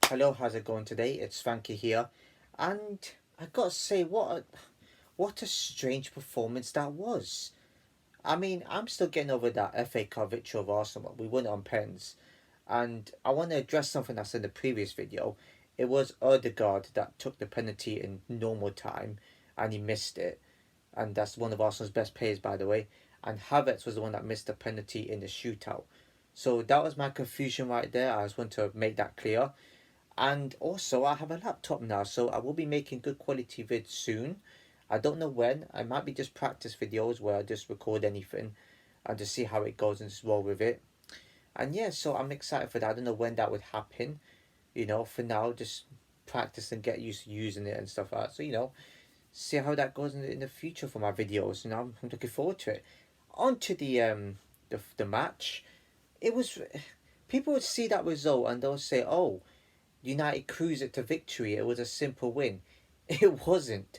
Hello, how's it going today? It's Frankie here, and I gotta say, what a strange performance that was. I mean, I'm still getting over that FA Cup victory of Arsenal. We won it on pens, and I want to address something I said in the previous video. It was Odegaard that took the penalty in normal time, and he missed it, and that's one of Arsenal's best players, by the way. And Havertz was the one that missed the penalty in the shootout. So that was my confusion right there. I just want to make that clear. And also, I have a laptop now, so I will be making good quality vids soon. I don't know when. I might be just practice videos where I just record anything and just see how it goes and just roll with it. And yeah, so I'm excited for that. I don't know when that would happen. For now, just practice and get used to using it and stuff like that. So, see how that goes in the future for my videos. I'm looking forward to it. On to the match. It was people would see that result and they'll say, "Oh, United cruised it to victory. It was a simple win." It wasn't.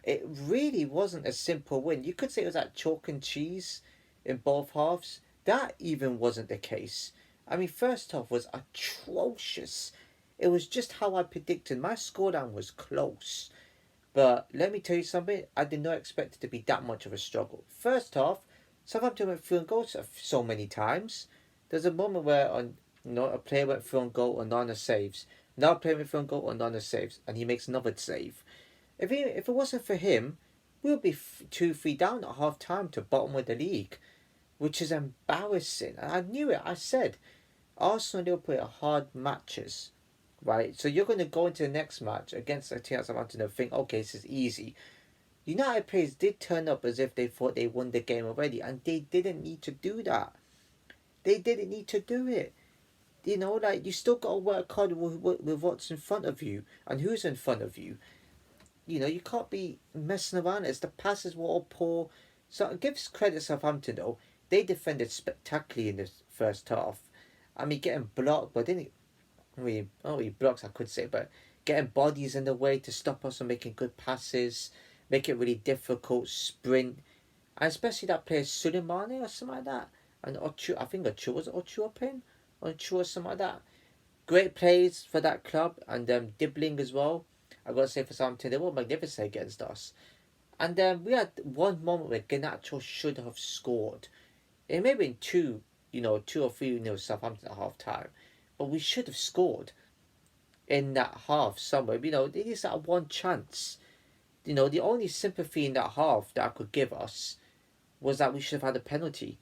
It really wasn't a simple win. You could say it was like chalk and cheese in both halves. That even wasn't the case. I mean, first half was atrocious. It was just how I predicted. My scoreline was close. But let me tell you something, I did not expect it to be that much of a struggle. First half, Southampton went through and goals so many times. There's a moment where a player went through on goal, Onana saves. Another player went through on goal, Onana saves, and he makes another save. If it wasn't for him, we would be 2-3 down at half time to bottom of the league, which is embarrassing. And I knew it. I said Arsenal and Liverpool are hard matches, right? So you're going to go into the next match against a team like Southampton and think, okay, this is easy. United players did turn up as if they thought they won the game already, and they didn't need to do that. They didn't need to do it. Like you still got to work hard with what's in front of you and who's in front of you. You can't be messing around. It's the passes were all poor. So it gives credit to Southampton though. They defended spectacularly in the first half. I mean, getting blocked, but didn't really, not really blocks I could say, but getting bodies in the way to stop us from making good passes, make it really difficult, sprint, and especially that player Suleimani or something like that. And Ochu, I think Ochu was Ochu playing, Ochu or something like that. Great plays for that club, and Dibbling as well. I gotta say for Southampton, they were magnificent against us. And we had one moment where Garnacho should have scored. It may have been two or three Southampton at half time, but we should have scored in that half somewhere. They just had one chance. The only sympathy in that half that I could give us was that we should have had a penalty.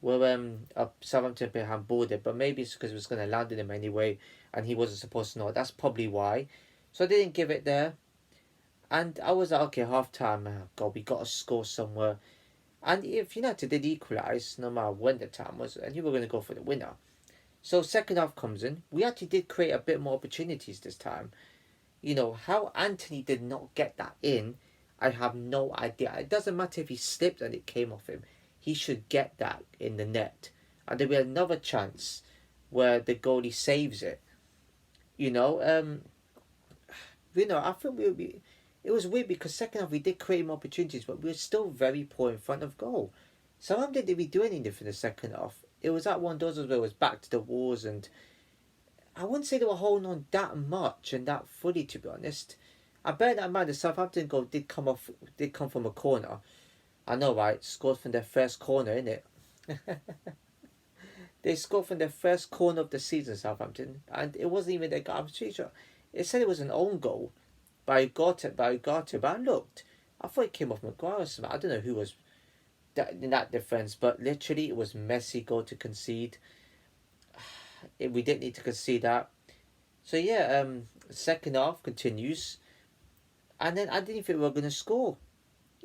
Well, Southampton player handballed it, but maybe it's because it was going to land in him anyway, and he wasn't supposed to know. That's probably why. So I didn't give it there, and I was like, okay, half time. Oh God, we got to score somewhere. And if United did equalise, no matter when the time was, and you were going to go for the winner. So second half comes in. We actually did create a bit more opportunities this time. How Anthony did not get that in, I have no idea. It doesn't matter if he slipped and it came off him. He should get that in the net. And there'll be another chance where the goalie saves it. I think we'll be. It was weird because second half we did create more opportunities, but we were still very poor in front of goal. Someone didn't really do anything for the second half. It was that one of those where it was back to the walls, and I wouldn't say they were holding on that much and that fully, to be honest. I bear that in mind. The Southampton goal did come from a corner. I know, right? Scored from their first corner, innit? They scored from their first corner of the season, Southampton, and it wasn't even their goal. I'm pretty sure it said it was an own goal by Ugarte, but I looked. I thought it came off Maguire or something. I don't know who was in that defence, but literally it was messy goal to concede. We didn't need to concede that. So yeah, second half continues, and then I didn't think we were going to score.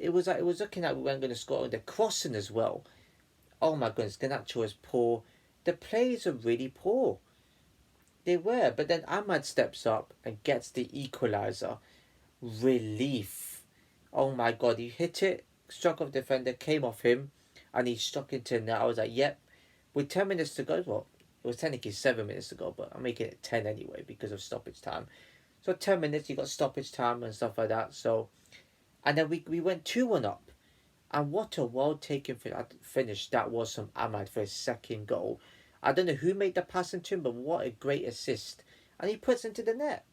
It was looking like we weren't going to score. The crossing as well. Oh my goodness, Garnacho is poor. The plays are really poor. They were, but then Ahmad steps up and gets the equaliser. Relief. Oh my god, he hit it, struck off the defender, came off him, and he struck into the net. I was like, yep. With 10 minutes to go, well, it was technically 7 minutes to go, but I'm making it 10 anyway because of stoppage time. So 10 minutes, you got stoppage time and stuff like that. So, and then we went 2-1 up. And what a well-taken finish that was from Ahmad for his second goal. I don't know who made the pass into him, but what a great assist. and he puts into the net.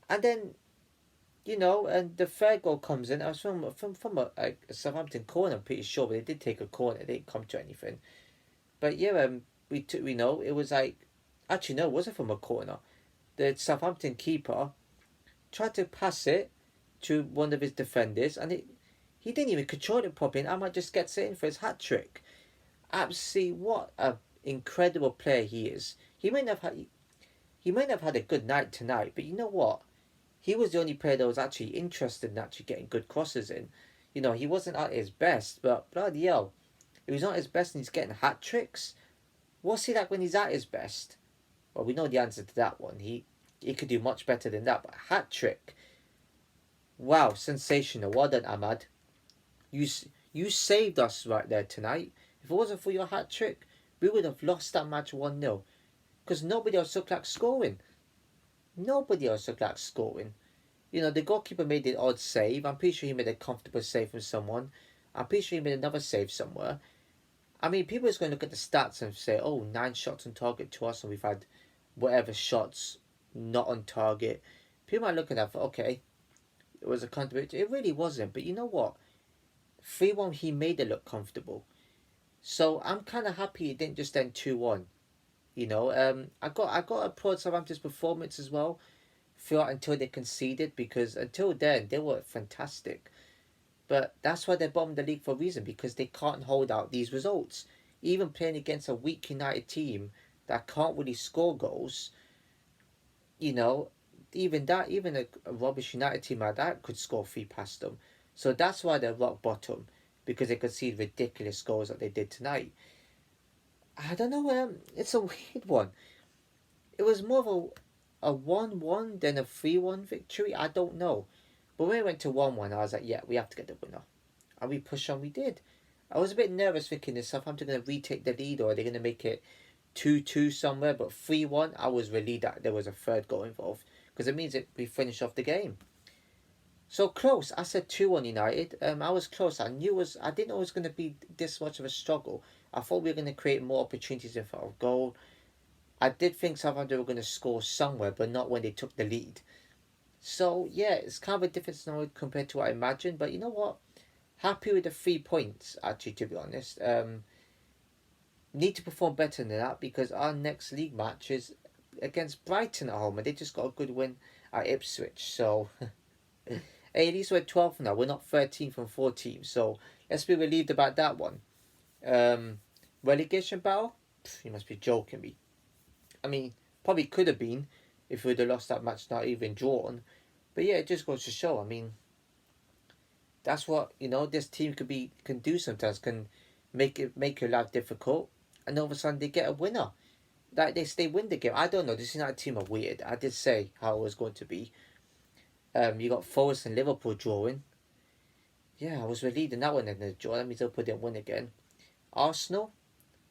And then, and the third goal comes in. I was from a Southampton corner, I'm pretty sure, but they did take a corner. They didn't come to anything. But yeah, we know it was like, actually no, it wasn't from a corner. The Southampton keeper tried to pass it to one of his defenders, and he didn't even control it properly. And Ahmad just gets it in for his hat trick. Absolutely, what a incredible player he is. He might have had a good night tonight, but you know what? He was the only player that was actually interested in actually getting good crosses in. He wasn't at his best, but bloody hell, if he's not his best and he's getting hat tricks, what's he like when he's at his best? Well, we know the answer to that one. He could do much better than that, but hat-trick. Wow, sensational. Well done, Ahmad. You saved us right there tonight. If it wasn't for your hat-trick, we would have lost that match 1-0. Because nobody else looked like scoring. Nobody else looked like scoring. The goalkeeper made the odd save. I'm pretty sure he made a comfortable save from someone. I'm pretty sure he made another save somewhere. I mean, people are going to look at the stats and say, 9 shots on target to us, and we've had whatever shots not on target. People might look at that for, okay, it was a contribution. It really wasn't. But you know what? 3-1, he made it look comfortable. So I'm kind of happy it didn't just end 2-1. I got to applaud Southampton's performance as well throughout until they conceded, because until then they were fantastic. But that's why they're bottom of the league for a reason, because they can't hold out these results. Even playing against a weak United team that can't really score goals, even a rubbish United team like that could score 3 past them. So that's why they're rock bottom, because they concede ridiculous goals that they did tonight. I don't know, it's a weird one. It was more of a 1-1 than a 3-1 victory. I don't know. But when we went to 1-1, I was like, yeah, we have to get the winner. And we pushed on, we did. I was a bit nervous thinking, is Southampton going to retake the lead, or are they going to make it 2-2 somewhere? But 3-1, I was relieved that there was a third goal involved, because it means that we finished off the game. So close. I said 2-1 United. I was close. I didn't know it was going to be this much of a struggle. I thought we were going to create more opportunities in front of goal. I did think Southampton were going to score somewhere, but not when they took the lead. So yeah, it's kind of a different scenario compared to what I imagined. But you know what? Happy with the 3 points, actually, to be honest. Need to perform better than that, because our next league match is against Brighton at home, and they just got a good win at Ipswich. So hey, at least we're 12th now. We're not 13th from 4 teams. So let's be relieved about that one. Relegation battle? You must be joking me. I mean, probably could have been if we would have lost that match, not even drawn. But yeah, it just goes to show. I mean, that's what this team can do sometimes. Can make your life difficult, and all of a sudden they get a winner. Like they win the game. I don't know. This United team are weird. I did say how it was going to be. You got Forest and Liverpool drawing. Yeah, I was relieved in that one in the draw. That means Liverpool didn't win again. Arsenal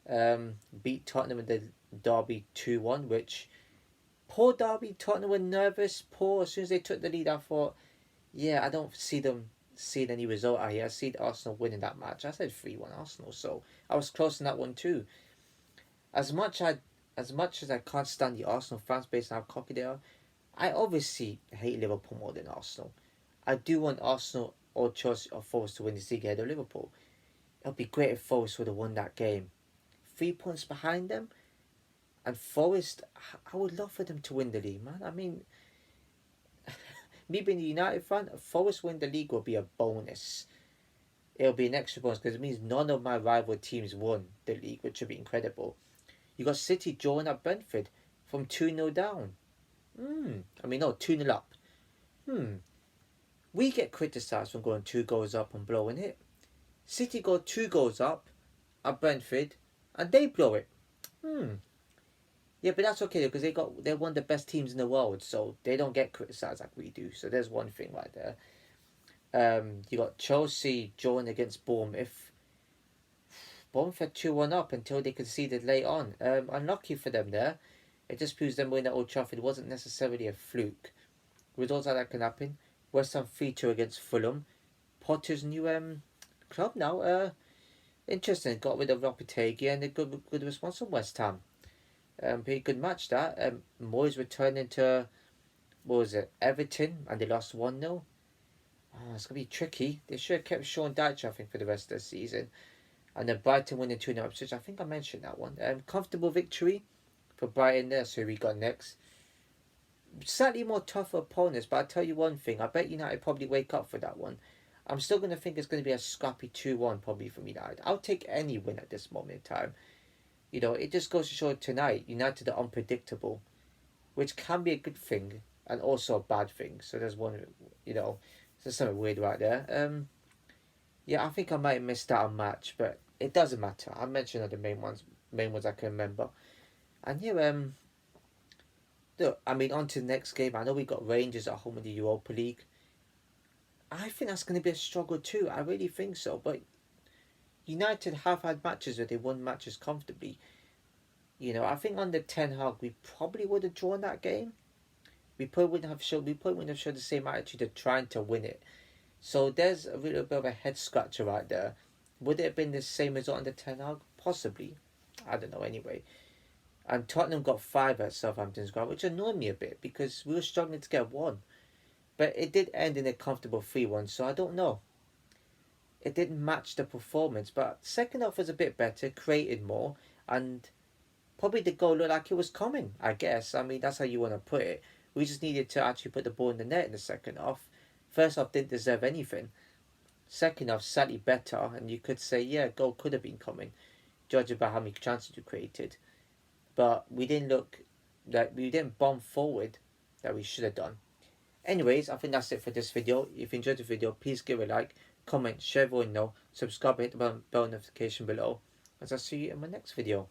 beat Tottenham in the derby 2-1, which, poor derby. Tottenham were nervous. As soon as they took the lead, I thought, yeah, I don't see them seeing any result out here. I see Arsenal winning that match. I said 3-1 Arsenal, so I was close in that one too. As much as I can't stand the Arsenal fans based on how cocky they are, I obviously hate Liverpool more than Arsenal. I do want Arsenal or Chelsea or Forest to win the league ahead of Liverpool. It would be great if Forest would have won that game. 3 points behind them, and Forest, I would love for them to win the league, man. I mean, me being the United fan, Forest win the league will be a bonus. It'll be an extra bonus, because it means none of my rival teams won the league, which would be incredible. You got City drawing at Brentford from 2-0 down. 2-0 up. We get criticised for going 2 goals up and blowing it. City go 2 goals up at Brentford and they blow it. Yeah, but that's okay, because they're one of the best teams in the world, so they don't get criticised like we do. So there's one thing right there. You got Chelsea drawing against Bournemouth. Bournemouth had 2-1 up until they conceded late on. Unlucky for them there. It just proves them winning at Old Trafford wasn't necessarily a fluke. Results like that can happen. West Ham 3-2 against Fulham. Potter's new club now. Interesting. Got rid of Lopetegui and a good response from West Ham. Pretty good match that. Moyes returning to, what was it, Everton, and they lost 1-0. Oh, it's going to be tricky. They should have kept Sean Dyche, I think, for the rest of the season. And then Brighton winning 2-0 Ipswich. I think I mentioned that one. Comfortable victory for Brighton there. So we got next. Slightly more tougher opponents, but I'll tell you one thing. I bet United probably wake up for that one. I'm still going to think it's going to be a scrappy 2-1 probably from United. I'll take any win at this moment in time. You know, it just goes to show tonight, United are unpredictable, which can be a good thing and also a bad thing. So there's one, you know, there's something weird right there. Yeah, I think I might have missed out a match, but it doesn't matter. I mentioned the main ones I can remember. And yeah, look, I mean, on to the next game. I know we got Rangers at home in the Europa League. I think that's going to be a struggle too. I really think so. But United have had matches where they won matches comfortably. You know, I think under Ten Hag we probably would have drawn that game. We probably wouldn't have showed the same attitude of trying to win it. So there's a little bit of a head scratcher right there. Would it have been the same result under Ten Hag? Possibly. I don't know anyway. And Tottenham got 5 at Southampton's ground, which annoyed me a bit because we were struggling to get 1. But it did end in a comfortable 3-1, so I don't know. It didn't match the performance, but second half was a bit better, created more, and probably the goal looked like it was coming, I guess. I mean, that's how you want to put it. We just needed to actually put the ball in the net in the second half. First half didn't deserve anything. Second half slightly better, and you could say, yeah, goal could have been coming, judging by how many chances we created. But we didn't bomb forward that we should have done. Anyways, I think that's it for this video. If you enjoyed the video, please give it a like, comment, share, everyone know, subscribe, hit the bell notification below. As I'll see you in my next video.